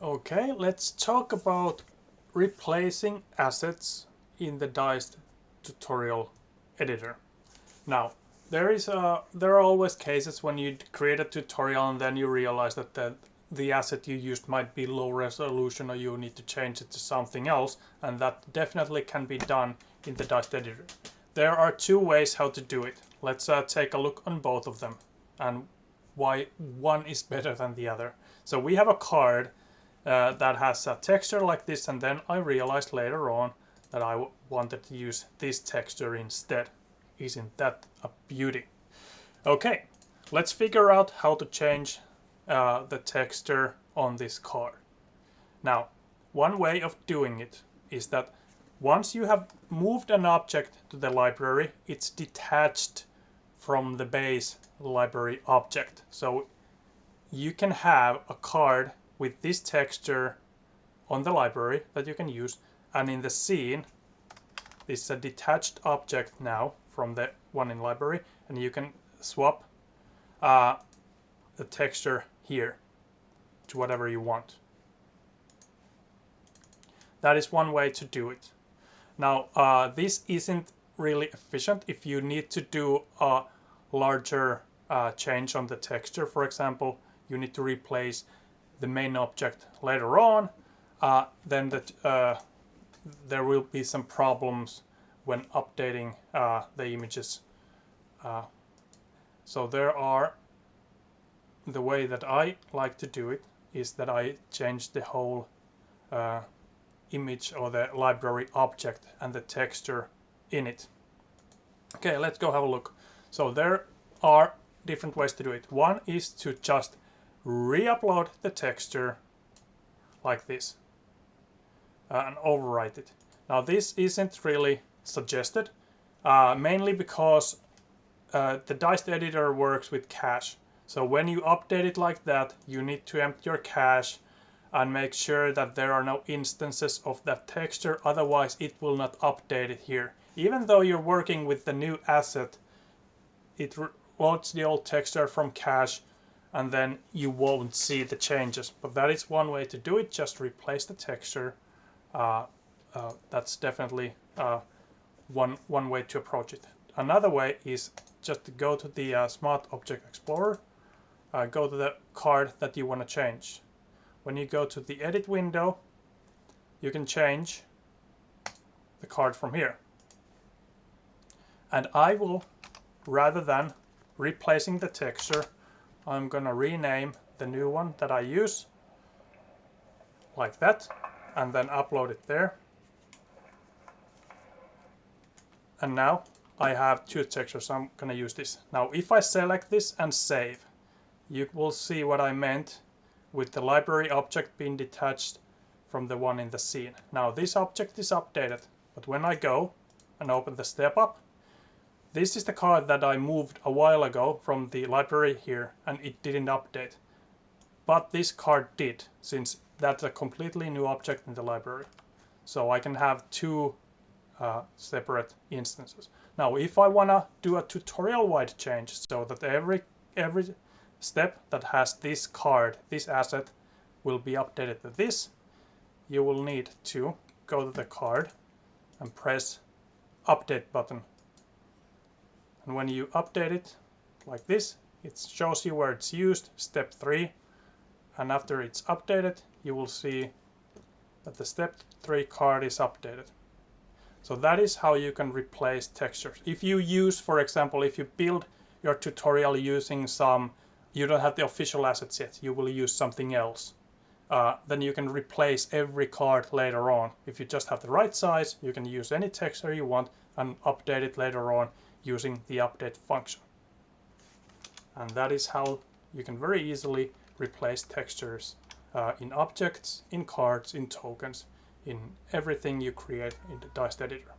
Okay, let's talk about replacing assets in the Dized tutorial editor. Now, there are always cases when you create a tutorial and then you realize that the asset you used might be low resolution or you need to change it to something else, and that definitely can be done in the Dized editor. There are two ways how to do it. Let's take a look on both of them and why one is better than the other. So we have a card that has a texture like this, and then I realized later on that I wanted to use this texture instead. Isn't that a beauty? Okay, let's figure out how to change the texture on this card. Now, one way of doing it is that once you have moved an object to the library, it's detached from the base library object. So you can have a card with this texture on the library that you can use, and in the scene this is a detached object now from the one in library, and you can swap the texture here to whatever you want. That is one way to do it. Now this isn't really efficient if you need to do a larger change on the texture. For example, you need to replace the main object later on, then there will be some problems when updating the images. So the way that I like to do it is that I change the whole image or the library object and the texture in it. Okay, let's go have a look. So there are different ways to do it. One is to just re-upload the texture like this and overwrite it. Now this isn't really suggested, mainly because the Dized editor works with cache. So when you update it like that, you need to empty your cache and make sure that there are no instances of that texture, otherwise it will not update it here. Even though you're working with the new asset, it loads the old texture from cache and then you won't see the changes. But that is one way to do it, just replace the texture. That's definitely one way to approach it. Another way is just to go to the Smart Object Explorer, go to the card that you want to change. When you go to the edit window, you can change the card from here. And I will, rather than replacing the texture, I'm gonna rename the new one that I use like that, and then upload it there. And now I have two textures, so I'm gonna use this. Now if I select this and save, you will see what I meant with the library object being detached from the one in the scene. Now this object is updated, but when I go and open the step up, this is the card that I moved a while ago from the library here, and it didn't update. But this card did, since that's a completely new object in the library. So I can have two separate instances. Now if I wanna do a tutorial-wide change so that every step that has this card, this asset, will be updated to this, you will need to go to the card and press update button. And when you update it like this, it shows you where it's used, step 3, and after it's updated, you will see that the step 3 card is updated. So that is how you can replace textures. If you use, for example, if you build your tutorial using you don't have the official assets yet, you will use something else. Then you can replace every card later on. If you just have the right size, you can use any texture you want and update it later on using the update function. And that is how you can very easily replace textures in objects, in cards, in tokens, in everything you create in the Dized editor.